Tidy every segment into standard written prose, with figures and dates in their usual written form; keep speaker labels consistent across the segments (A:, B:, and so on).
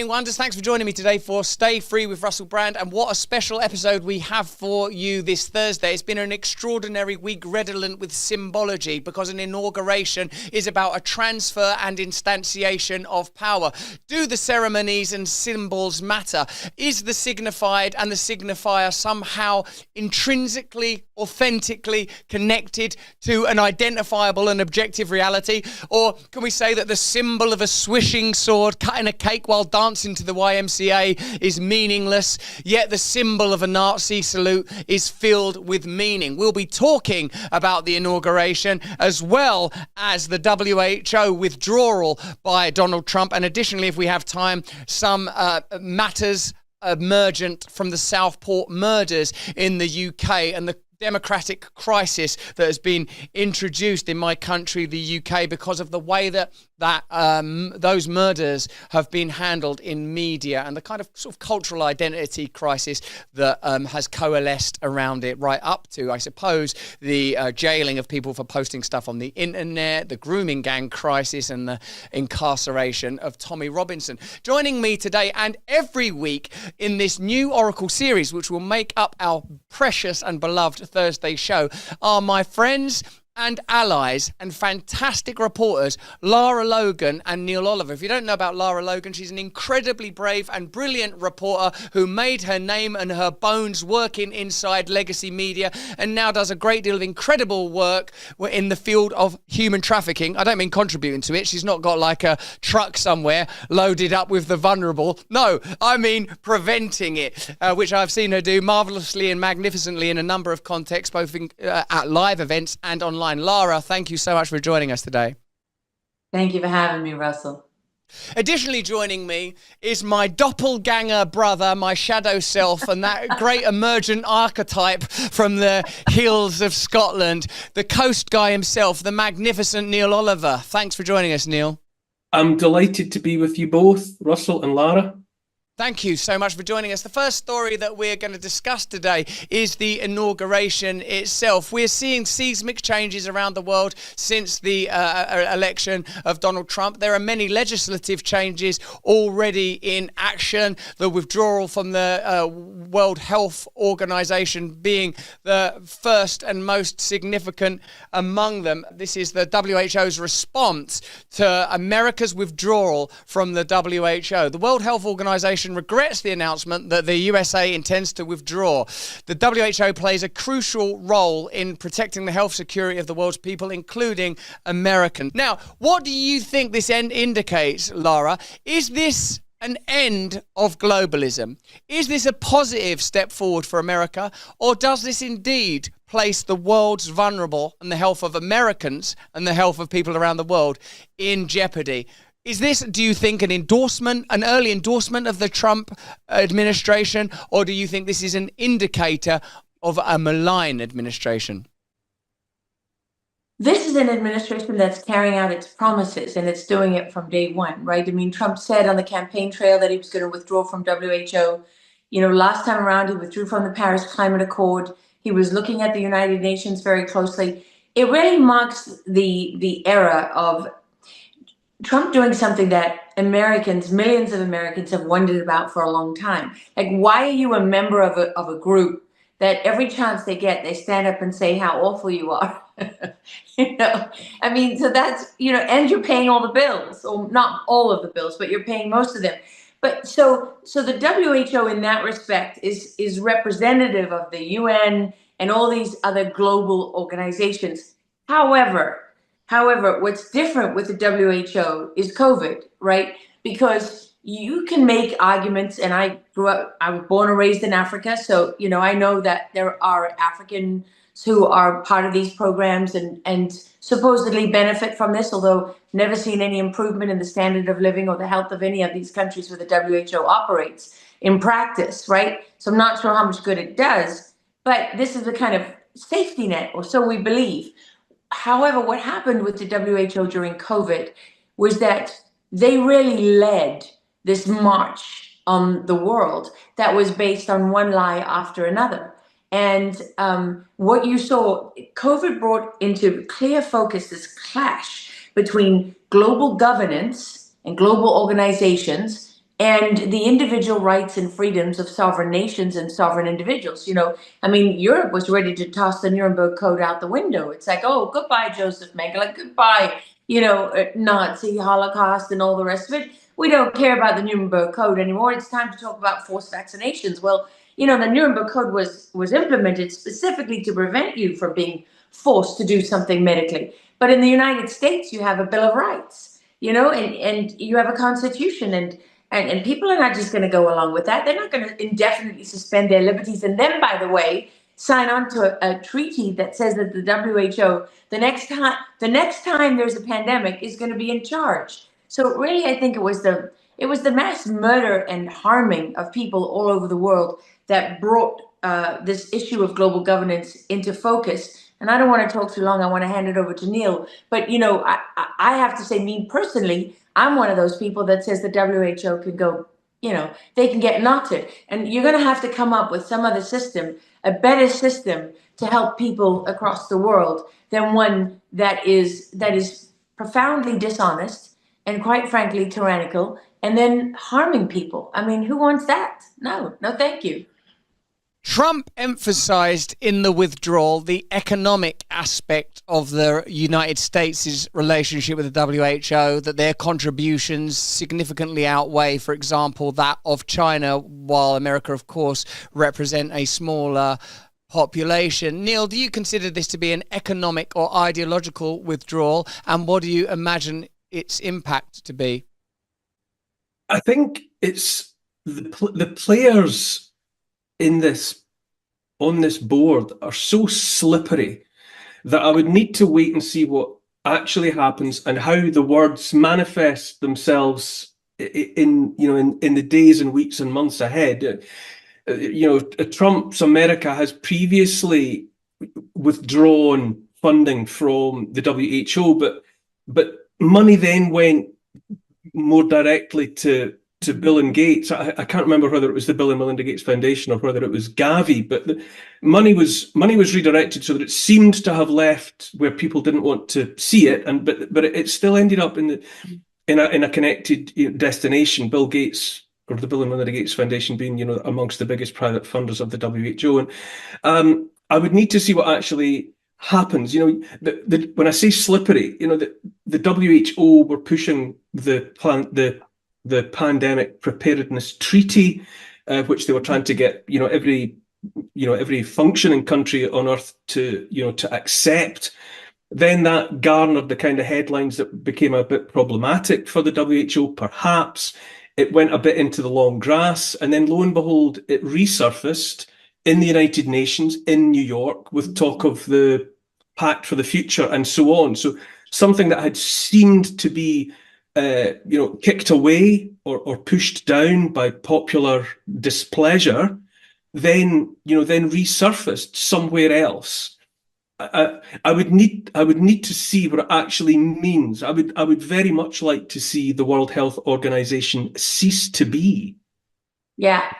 A: Wonders. Thanks for joining me today for Stay Free with Russell Brand. And what a special episode we have for you this Thursday. It's been an extraordinary week redolent with symbology, because an inauguration is about a transfer and instantiation of power. Do the ceremonies and symbols matter? Is the signified and the signifier somehow intrinsically, authentically connected to an identifiable and objective reality? Or can we say that the symbol of a swishing sword cutting a cake while dancing to the YMCA is meaningless, yet the symbol of a Nazi salute is filled with meaning? We'll be talking about the inauguration as well as the WHO withdrawal by Donald Trump, and additionally, if we have time, some matters emergent from the Southport murders in the UK and the democratic crisis that has been introduced in my country, the UK, because of the way that those murders have been handled in media and the kind of sort of cultural identity crisis that has coalesced around it, right up to, I suppose, the jailing of people for posting stuff on the internet, the grooming gang crisis, and the incarceration of Tommy Robinson. Joining me today and every week in this new Oracle series, which will make up our precious and beloved Thursday show, are my friends and allies and fantastic reporters, Lara, Logan and Neil Oliver. If you don't know about Lara Logan, she's an incredibly brave and brilliant reporter who made her name and her bones working inside legacy media and now does a great deal of incredible work in the field of human trafficking. I don't mean contributing to it. She's not got like a truck somewhere loaded up with the vulnerable. No, I mean preventing it, which I've seen her do marvelously and magnificently in a number of contexts, both at live events and online. Lara, thank you so much for joining us today.
B: Thank you for having me, Russell.
A: Additionally joining me is my doppelganger brother, my shadow self, and that great emergent archetype from the hills of Scotland, the coast guy himself, the magnificent Neil Oliver. Thanks for joining us, Neil.
C: I'm delighted to be with you both, Russell and Lara.
A: Thank you so much for joining us. The first story that we're going to discuss today is the inauguration itself. We're seeing seismic changes around the world since the election of Donald Trump. There are many legislative changes already in action, the withdrawal from the World Health Organization being the first and most significant among them. This is the WHO's response to America's withdrawal from the WHO. The World Health Organization regrets the announcement that the USA intends to withdraw. The WHO plays a crucial role in protecting the health security of the world's people, including Americans. Now, what do you think this indicates, Lara? Is this an end of globalism? Is this a positive step forward for America? Or does this indeed place the world's vulnerable and the health of Americans and the health of people around the world in jeopardy? Is this, do you think, an endorsement, an early endorsement of the Trump administration, or do you think this is an indicator of a malign administration?
B: This is an administration that's carrying out its promises, and it's doing it from day one, right? I mean, Trump said on the campaign trail that he was going to withdraw from WHO. You know, last time around, he withdrew from the Paris Climate Accord. He was looking at the United Nations very closely. It really marks the era of Trump doing something that Americans, millions of Americans, have wondered about for a long time. Like, why are you a member of a group that every chance they get, they stand up and say how awful you are? You know, I mean, so that's, you know, and you're paying all the bills, or not all of the bills, but you're paying most of them. But so the WHO in that respect is representative of the UN and all these other global organizations. However, what's different with the WHO is COVID, right? Because you can make arguments, and I was born and raised in Africa, so, you know, I know that there are Africans who are part of these programs and supposedly benefit from this, although never seen any improvement in the standard of living or the health of any of these countries where the WHO operates in practice, right? So I'm not sure how much good it does, but this is a kind of safety net, or so we believe. However, what happened with the WHO during COVID was that they really led this march on the world that was based on one lie after another. And what you saw, COVID brought into clear focus this clash between global governance and global organizations and the individual rights and freedoms of sovereign nations and sovereign individuals. I mean, Europe was ready to toss the Nuremberg Code out the window. It's like, oh, goodbye, Joseph Mengele, goodbye, Nazi Holocaust and all the rest of it. We don't care about the Nuremberg Code anymore. It's time to talk about forced vaccinations. Well, the Nuremberg Code was implemented specifically to prevent you from being forced to do something medically. But in the United States, you have a Bill of Rights, and you have a constitution, and people are not just going to go along with that. They're not going to indefinitely suspend their liberties. And then, by the way, sign on to a treaty that says that the WHO, the next time there's a pandemic, is going to be in charge. So really, I think it was the mass murder and harming of people all over the world that brought this issue of global governance into focus. And I don't want to talk too long. I want to hand it over to Neil. But, I have to say, me personally, I'm one of those people that says the WHO can go, they can get knotted. And you're going to have to come up with some other system, a better system to help people across the world than one that is profoundly dishonest and, quite frankly, tyrannical, and then harming people. I mean, who wants that? No, thank you.
A: Trump emphasized in the withdrawal the economic aspect of the United States' relationship with the WHO, that their contributions significantly outweigh, for example, that of China, while America, of course, represent a smaller population. Neil, do you consider this to be an economic or ideological withdrawal, and what do you imagine its impact to be?
C: I think it's the players on this board are so slippery that I would need to wait and see what actually happens and how the words manifest themselves in the days and weeks and months ahead. Trump's America has previously withdrawn funding from the WHO, but money then went more directly to Bill and Gates. I can't remember whether it was the Bill and Melinda Gates Foundation or whether it was Gavi, but the money was redirected so that it seemed to have left where people didn't want to see it, but it still ended up in a connected destination. Bill Gates, or the Bill and Melinda Gates Foundation, being amongst the biggest private funders of the WHO, and I would need to see what actually happens. When I say slippery, the WHO were pushing the pandemic preparedness treaty, which they were trying to get every functioning country on earth to accept. Then that garnered the kind of headlines that became a bit problematic for the WHO. Perhaps it went a bit into the long grass, and then lo and behold, it resurfaced in the United Nations in New York with talk of the Pact for the Future and so on. So something that had seemed to be kicked away or pushed down by popular displeasure, then resurfaced somewhere else. I would need to see what it actually means. I would very much like to see the World Health Organization cease to be.
B: Yeah.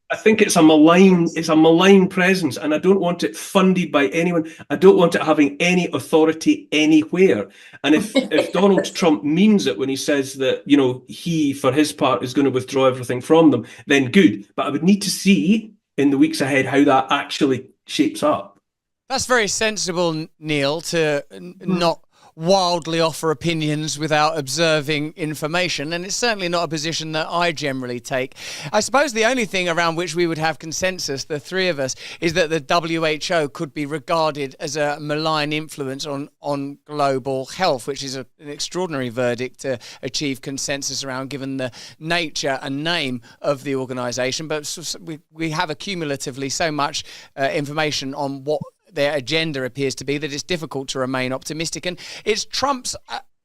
C: I think it's a malign presence, and I don't want it funded by anyone. I don't want it having any authority anywhere. And if Donald Trump means it when he says that, he, for his part, is going to withdraw everything from them, then good. But I would need to see in the weeks ahead how that actually shapes up.
A: That's very sensible, Neil, to not wildly offer opinions without observing information, and it's certainly not a position that I generally take. I suppose the only thing around which we would have consensus, the three of us, is that the WHO could be regarded as a malign influence on global health, which is an extraordinary verdict to achieve consensus around, given the nature and name of the organisation. But we have accumulatively so much information on what their agenda appears to be that it's difficult to remain optimistic. And it's Trump's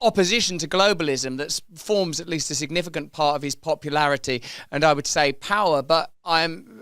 A: opposition to globalism that forms at least a significant part of his popularity and, I would say, power. But I'm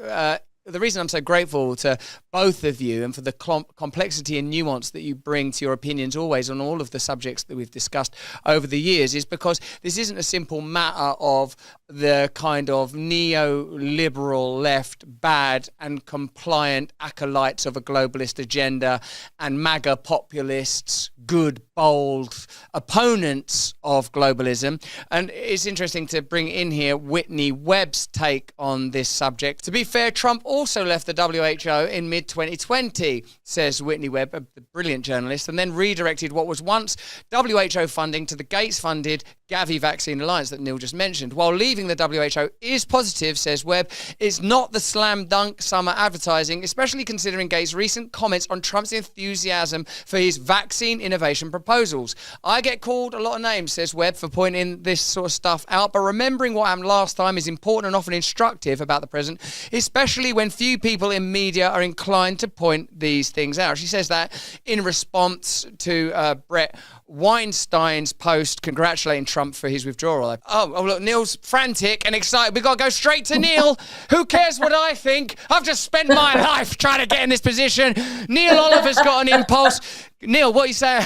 A: the reason I'm so grateful to both of you and for the complexity and nuance that you bring to your opinions always on all of the subjects that we've discussed over the years is because this isn't a simple matter of the kind of neoliberal left bad and compliant acolytes of a globalist agenda and MAGA populists, good, bold opponents of globalism. And it's interesting to bring in here Whitney Webb's take on this subject. To be fair, Trump also left the WHO in mid-2020, says Whitney Webb, a brilliant journalist, and then redirected what was once WHO funding to the Gates-funded Gavi Vaccine Alliance that Neil just mentioned. While leaving the WHO is positive, says Webb, it's not the slam dunk summer advertising, especially considering Gates' recent comments on Trump's enthusiasm for his vaccine innovation proposals. I get called a lot of names, says Webb, for pointing this sort of stuff out, but remembering what happened last time is important and often instructive about the present, especially when few people in media are inclined to point these things out. She says that in response to Brett Weinstein's post congratulating Trump for his withdrawal. Oh, look, Neil's frantic and excited. We've got to go straight to Neil. Who cares what I think? I've just spent my life trying to get in this position. Neil Oliver's got an impulse. Neil, what are you saying?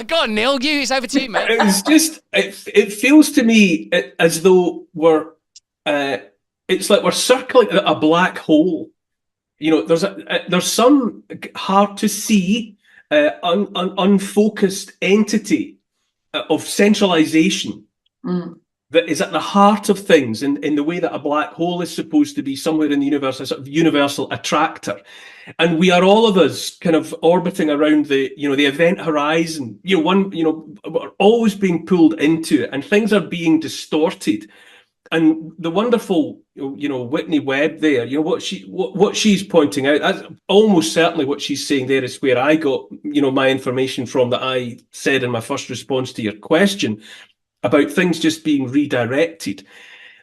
A: Go on, Neil. It's over to you, mate.
C: It's just, it feels to me as though it's like we're circling a black hole. You know, there's some hard to see, unfocused entity of centralization that is at the heart of things in the way that a black hole is supposed to be somewhere in the universe, a sort of universal attractor. And we are, all of us, kind of orbiting around the event horizon. We're always being pulled into it, and things are being distorted. And the wonderful, Whitney Webb there, what she's pointing out, that's almost certainly what she's saying there is where I got, my information from that I said in my first response to your question about things just being redirected.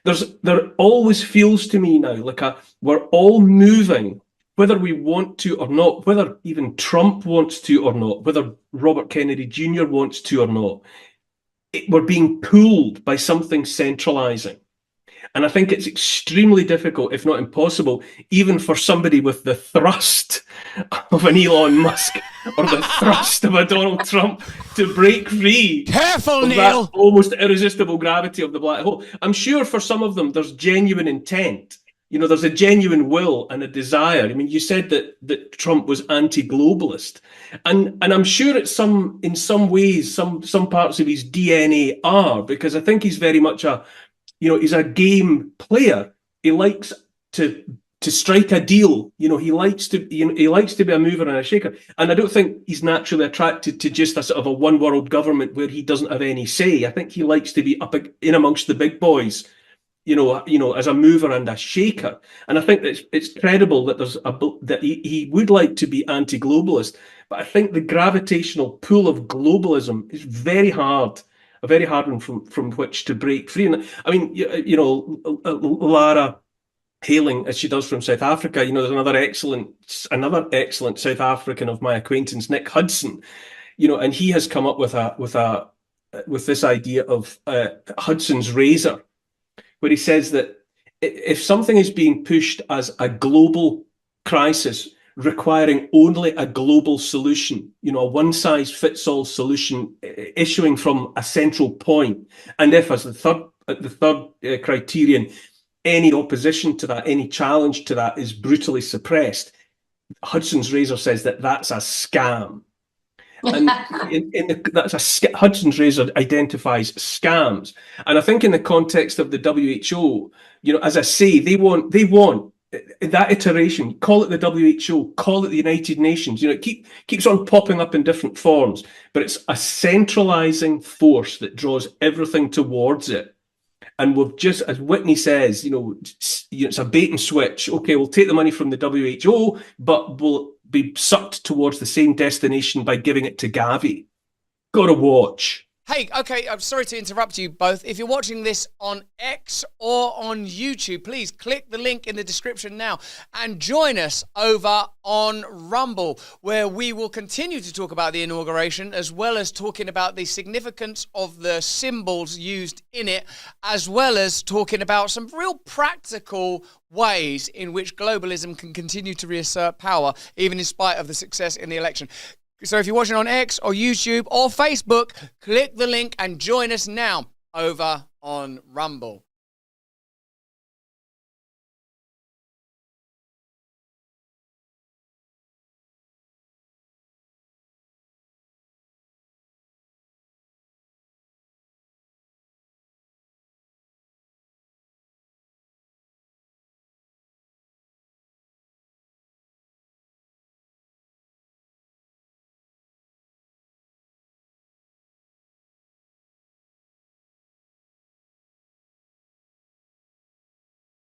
C: There always feels to me now like we're all moving, whether we want to or not, whether even Trump wants to or not, whether Robert Kennedy Jr. wants to or not, we're being pulled by something centralizing. And I think it's extremely difficult, if not impossible, even for somebody with the thrust of an Elon Musk or the thrust of a Donald Trump to break free.
A: Careful,
C: of
A: Neil!
C: That almost irresistible gravity of the black hole. I'm sure for some of them there's genuine intent. There's a genuine will and a desire. I mean, you said that Trump was anti-globalist. And I'm sure in some ways, some parts of his DNA are, because I think he's very much he's a game player. He likes to strike a deal. He likes to be a mover and a shaker. And I don't think he's naturally attracted to just a sort of a one world government where he doesn't have any say. I think he likes to be up in amongst the big boys, as a mover and a shaker. And I think that it's credible that that he would like to be anti-globalist. But I think the gravitational pull of globalism is a very hard one from which to break free. And I mean, Lara, hailing as she does from South Africa, there's another excellent South African of my acquaintance, Nick Hudson, and he has come up with this idea of Hudson's razor, where he says that if something is being pushed as a global crisis requiring only a global solution, a one-size-fits-all solution issuing from a central point, and if, as the third criterion, any opposition to that, any challenge to that is brutally suppressed, Hudson's razor says that that's a scam. And Hudson's razor identifies scams, and I think in the context of the WHO, as I say, they want that iteration. Call it the WHO, call it the United Nations. It keeps on popping up in different forms, but it's a centralizing force that draws everything towards it. And we've just, as Whitney says, it's a bait and switch. Okay, we'll take the money from the WHO, but we'll be sucked towards the same destination by giving it to Gavi. Got to watch.
A: Hey, okay, I'm sorry to interrupt you both. If you're watching this on X or on YouTube, please click the link in the description now and join us over on Rumble, where we will continue to talk about the inauguration, as well as talking about the significance of the symbols used in it, as well as talking about some real practical ways in which globalism can continue to reassert power, even in spite of the success in the election. So if you're watching on X or YouTube or Facebook, click the link and join us now over on Rumble.